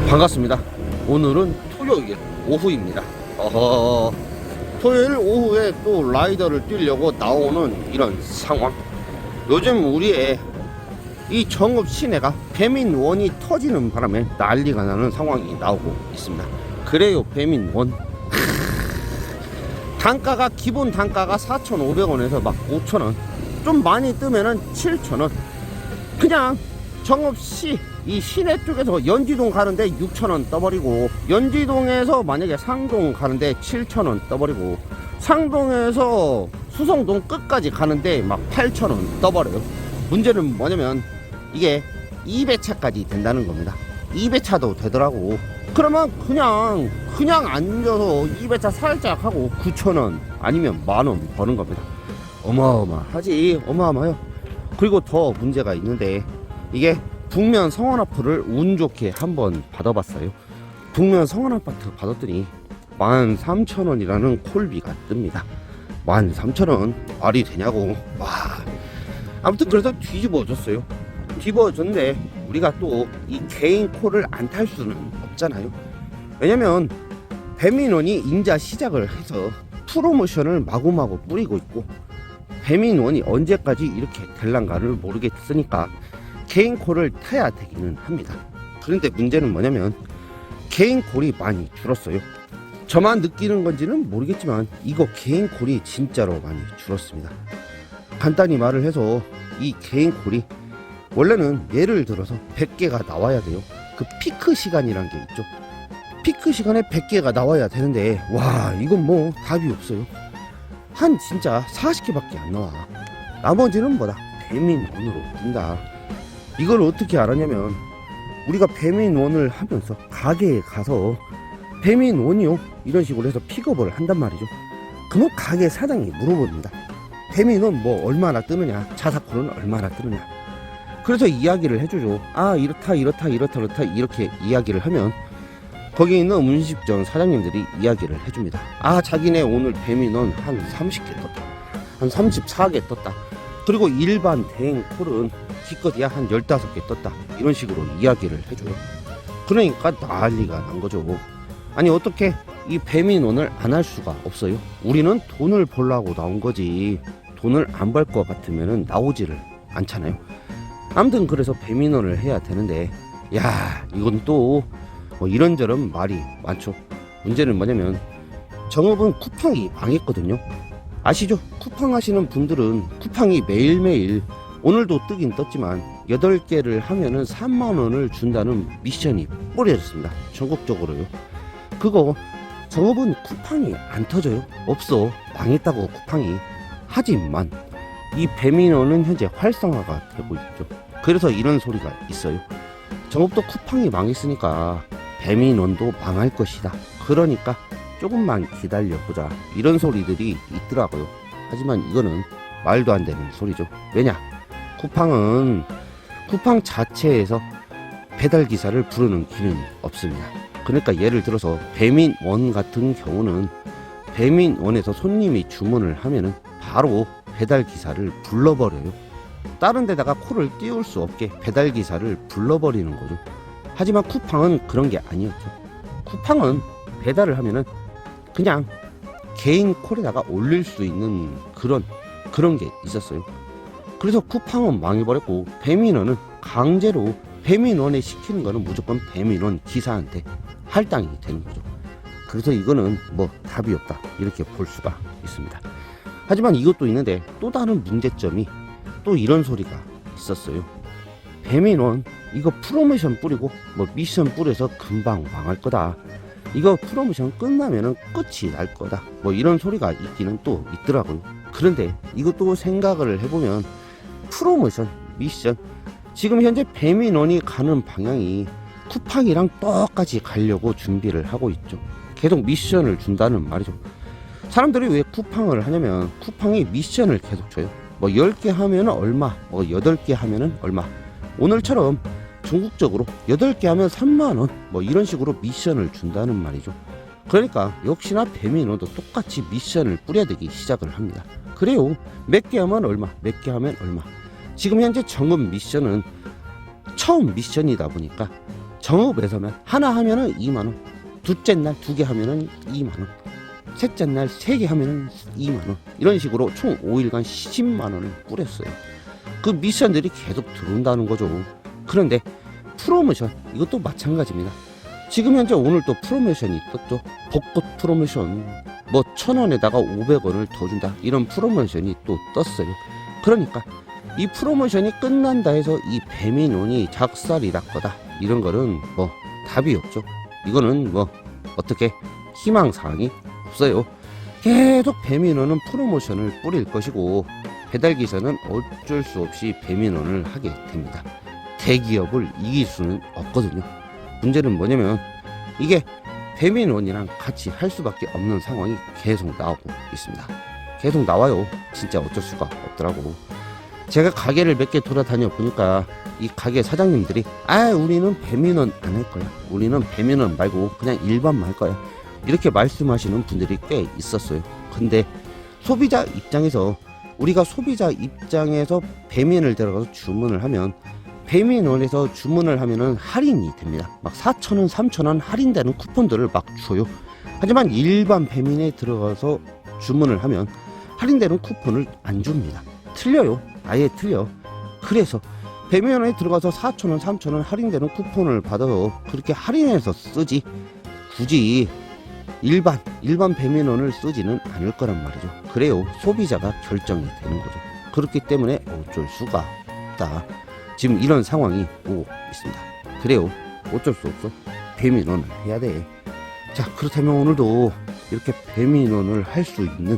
반갑습니다. 오늘은 토요일 오후입니다. 토요일 오후에 또 라이더를 뛰려고 나오는 이런 상황. 요즘 우리의 이 정읍 시내가 배민원이 터지는 바람에 난리가 나는 상황이 나오고 있습니다. 그래요, 배민원. 단가가, 기본 단가가 4,500원에서 막 5,000원, 좀 많이 뜨면은 7,000원. 그냥 정읍시 이 시내 쪽에서 연지동 가는데 6,000원 떠버리고, 연지동에서 만약에 상동 가는데 7,000원 떠버리고, 상동에서 수성동 끝까지 가는데 막 8,000원 떠버려요. 문제는 뭐냐면 이게 2배차까지 된다는 겁니다. 2배차도 되더라고. 그러면 그냥 앉아서 2배차 살짝 하고 9,000원 아니면 만원 버는 겁니다. 어마어마하지, 어마어마해요. 그리고 더 문제가 있는데, 이게 북면 성원아파트를 운 좋게 한번 받아봤어요. 북면 성원아파트 받았더니 13,000원이라는 콜비가 뜹니다. 13,000원 말이 되냐고. 와. 아무튼 그래서 뒤집어졌어요. 뒤집어졌는데 우리가 또 이 개인 콜을 안 탈 수는 없잖아요. 왜냐면 배민원이 인자 시작을 해서 프로모션을 마구마구 뿌리고 있고, 배민원이 언제까지 이렇게 될란가를 모르겠으니까 개인 콜을 타야 되기는 합니다. 그런데 문제는 뭐냐면 개인 콜이 많이 줄었어요. 저만 느끼는 건지는 모르겠지만 이거 개인 콜이 진짜로 많이 줄었습니다. 간단히 말을 해서 이 개인 콜이 원래는 예를 들어서 100개가 나와야 돼요. 그 피크 시간이란 게 있죠. 피크 시간에 100개가 나와야 되는데, 와, 이건 뭐 답이 없어요. 한 진짜 40개밖에 안 나와. 나머지는 뭐다? 배민원으로 뜬다. 이걸 어떻게 알았냐면, 우리가 배민원을 하면서 가게에 가서 배민원이요, 이런 식으로 해서 픽업을 한단 말이죠. 그러면 가게 사장이 물어봅니다. 배민원 뭐 얼마나 뜨느냐, 자사콜은 얼마나 뜨느냐. 그래서 이야기를 해주죠. 아, 이렇다 이렇게 이야기를 하면 거기 있는 음식점 사장님들이 이야기를 해줍니다. 아, 자기네 오늘 배민원 한 30개 떴다, 한 34개 떴다, 그리고 일반 대행 콜은 기껏이야 한 15개 떴다, 이런 식으로 이야기를 해줘요. 그러니까 난리가 난 거죠. 아니, 어떻게 이 배민원을 안 할 수가 없어요? 우리는 돈을 벌려고 나온 거지, 돈을 안 벌 것 같으면 나오지를 않잖아요. 아무튼 그래서 배민원을 해야 되는데, 야, 이건 또 뭐 이런저런 말이 많죠. 문제는 뭐냐면 정읍은 쿠팡이 망했거든요. 아시죠? 쿠팡 하시는 분들은 쿠팡이 매일매일, 오늘도 뜨긴 떴지만 8개를 하면은 3만원을 준다는 미션이 뿌려졌습니다. 전국적으로요. 그거 정읍은 쿠팡이 안 터져요. 없어. 망했다고 쿠팡이. 하지만 이 배민원은 현재 활성화가 되고 있죠. 그래서 이런 소리가 있어요. 정읍도 쿠팡이 망했으니까 배민원도 망할 것이다. 그러니까 조금만 기다려보자, 이런 소리들이 있더라고요. 하지만 이거는 말도 안 되는 소리죠. 왜냐? 쿠팡은 쿠팡 자체에서 배달기사를 부르는 기능이 없습니다. 그러니까 예를 들어서 배민원 같은 경우는 배민원에서 손님이 주문을 하면은 바로 배달기사를 불러버려요. 다른 데다가 콜을 띄울 수 없게 배달기사를 불러버리는 거죠. 하지만 쿠팡은 그런 게 아니었죠. 쿠팡은 배달을 하면은 그냥 개인 콜에다가 올릴 수 있는 그런 게 있었어요. 그래서 쿠팡은 망해버렸고, 배민원은 강제로 배민원에 시키는 거는 무조건 배민원 기사한테 할당이 되는 거죠. 그래서 이거는 뭐 답이 없다, 이렇게 볼 수가 있습니다. 하지만 이것도 있는데 또 다른 문제점이 또 이런 소리가 있었어요. 배민원 이거 프로모션 뿌리고 뭐 미션 뿌려서 금방 망할 거다, 이거 프로모션 끝나면은 끝이 날 거다, 뭐 이런 소리가 있기는 또 있더라고요. 그런데 이것도 생각을 해보면 프로모션, 미션, 지금 현재 배민원이 가는 방향이 쿠팡이랑 똑같이 가려고 준비를 하고 있죠. 계속 미션을 준다는 말이죠. 사람들이 왜 쿠팡을 하냐면 쿠팡이 미션을 계속 줘요. 뭐 10개 하면은 얼마, 뭐 8개 하면은 얼마. 오늘처럼 전국적으로 8개 하면 3만원, 뭐 이런 식으로 미션을 준다는 말이죠. 그러니까 역시나 배민원도 똑같이 미션을 뿌려대기 시작을 합니다. 그래요, 몇 개 하면 얼마, 몇 개 하면 얼마. 지금 현재 정읍 미션은 처음 미션이다 보니까 정읍에서는 하나 하면은 2만원, 둘째 날 2개 하면은 2만원, 셋째 날 3개 하면은 2만원, 이런 식으로 총 5일간 10만원을 뿌렸어요. 그 미션들이 계속 들어온다는 거죠. 그런데 프로모션, 이것도 마찬가지입니다. 지금 현재 오늘 또 프로모션이 떴죠. 벚꽃 프로모션, 뭐 1,000원에다가 500원을 더 준다, 이런 프로모션이 또 떴어요. 그러니까 이 프로모션이 끝난다 해서 이 배민원이 작살이 날 거다, 이런 거는 뭐 답이 없죠. 이거는 뭐 어떻게 희망사항이 없어요. 계속 배민원은 프로모션을 뿌릴 것이고, 배달기사는 어쩔 수 없이 배민원을 하게 됩니다. 대기업을 이길 수는 없거든요. 문제는 뭐냐면 이게 배민원이랑 같이 할 수밖에 없는 상황이 계속 나오고 있습니다. 계속 나와요. 진짜 어쩔 수가 없더라고. 제가 가게를 몇 개 돌아다녀 보니까 이 가게 사장님들이 우리는 배민원 안 할 거야, 우리는 배민원 말고 그냥 일반만 할 거야, 이렇게 말씀하시는 분들이 꽤 있었어요. 근데 소비자 입장에서, 우리가 소비자 입장에서 배민을 들어가서 주문을 하면, 배민원에서 주문을 하면은 할인이 됩니다. 막 4,000원, 3,000원 할인되는 쿠폰들을 막 줘요. 하지만 일반 배민에 들어가서 주문을 하면 할인되는 쿠폰을 안 줍니다. 틀려요. 아예 틀려. 그래서 배민원에 들어가서 4,000원, 3,000원 할인되는 쿠폰을 받아서 그렇게 할인해서 쓰지, 굳이 일반 배민원을 쓰지는 않을 거란 말이죠. 그래요. 소비자가 결정이 되는 거죠. 그렇기 때문에 어쩔 수가 없다. 지금 이런 상황이 오고 있습니다. 그래요. 어쩔 수 없어. 배민원을 해야 돼. 자, 그렇다면 오늘도 이렇게 배민원을 할 수 있는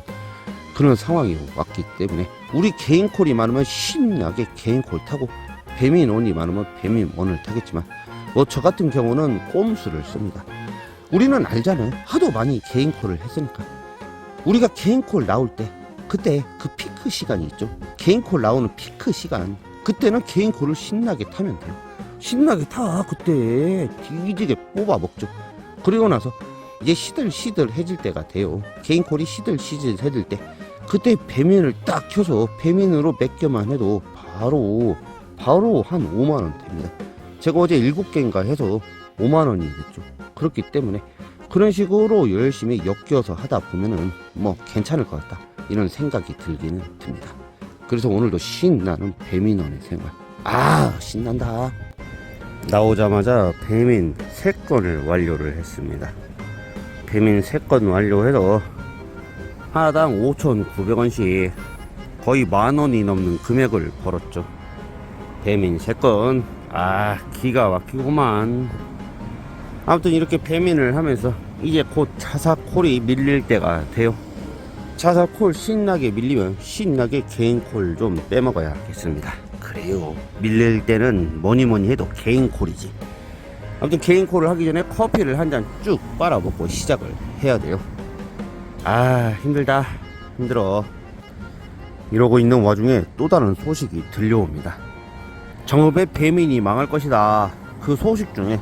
그런 상황이 왔기 때문에, 우리 개인콜이 많으면 신나게 개인콜 타고, 배민원이 많으면 배민원을 타겠지만, 뭐 저 같은 경우는 꼼수를 씁니다. 우리는 알잖아요. 하도 많이 개인콜을 했으니까. 우리가 개인콜 나올 때, 그때 그 피크 시간이 있죠. 개인콜 나오는 피크 시간, 그때는 개인콜을 신나게 타면 돼요. 신나게 타. 그때 뒤지게 뽑아 먹죠. 그리고 나서 이제 시들시들해질 때가 돼요. 개인콜이 시들시들해질 때, 그때 배민을 딱 켜서 배민으로 몇 개만 해도 바로 한 5만원 됩니다. 제가 어제 7개인가 해서 5만원이 됐죠. 그렇기 때문에 그런 식으로 열심히 엮여서 하다 보면은 뭐 괜찮을 것 같다, 이런 생각이 들기는 듭니다. 그래서 오늘도 신나는 배민원의 생활. 신난다. 나오자마자 배민 3건을 완료를 했습니다. 배민 3건 완료해서 하나당 5,900원씩 거의 만원이 넘는 금액을 벌었죠. 배민 3건. 기가 막히구만. 아무튼 이렇게 배민을 하면서 이제 곧 차사콜이 밀릴 때가 돼요. 차사콜 신나게 밀리면 신나게 개인콜 좀 빼먹어야겠습니다. 그래요. 밀릴 때는 뭐니뭐니 해도 개인콜이지. 아무튼 개인콜을 하기 전에 커피를 한 잔 쭉 빨아먹고 시작을 해야 돼요. 힘들다. 힘들어. 이러고 있는 와중에 또 다른 소식이 들려옵니다. 정읍의 배민이 망할 것이다. 그 소식 중에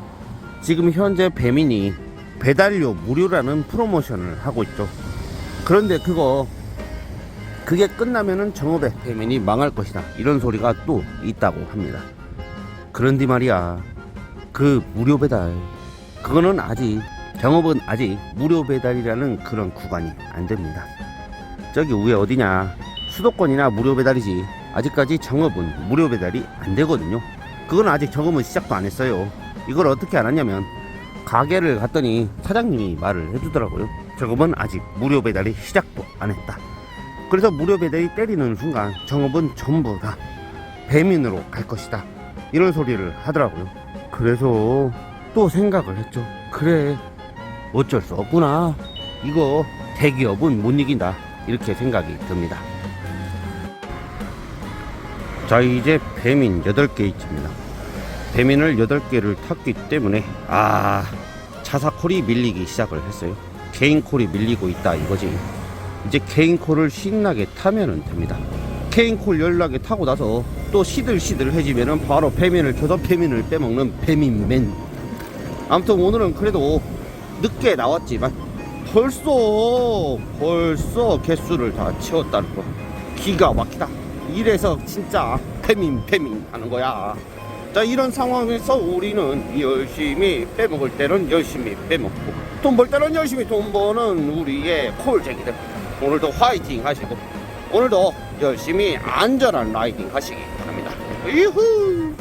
지금 현재 배민이 배달료 무료라는 프로모션을 하고 있죠. 그런데 그게 끝나면은 정읍의 배민이 망할 것이다, 이런 소리가 또 있다고 합니다. 그런데 말이야, 그 무료 배달, 그거는 아직, 정읍은 아직 무료 배달이라는 그런 구간이 안 됩니다. 저기 위에 어디냐, 수도권이나 무료 배달이지, 아직까지 정읍은 무료 배달이 안 되거든요. 그건 아직 정읍은 시작도 안 했어요. 이걸 어떻게 알았냐면, 가게를 갔더니 사장님이 말을 해주더라고요. 정읍은 아직 무료 배달이 시작도 안 했다. 그래서 무료 배달이 때리는 순간 정읍은 전부 다 배민으로 갈 것이다, 이런 소리를 하더라고요. 그래서 또 생각을 했죠. 그래, 어쩔 수 없구나. 이거 대기업은 못 이긴다, 이렇게 생각이 듭니다. 자, 이제 배민 8개 있습니다. 배민을 8개를 탔기 때문에 차사콜이 밀리기 시작을 했어요. 개인콜이 밀리고 있다, 이거지. 이제 개인콜을 신나게 타면은 됩니다. 개인콜 연락에 타고 나서 또 시들시들해지면은 바로 배민을 켜서 배민을 빼먹는 배민맨. 아무튼 오늘은 그래도 늦게 나왔지만 벌써 개수를 다 채웠다는 거, 기가 막히다. 이래서 진짜 배민 하는 거야. 자, 이런 상황에서 우리는 열심히 빼먹을 때는 열심히 빼먹고 돈 벌 때는 열심히 돈 버는 우리의 콜쟁이들, 오늘도 화이팅 하시고 오늘도 열심히 안전한 라이딩 하시기 바랍니다. 이후.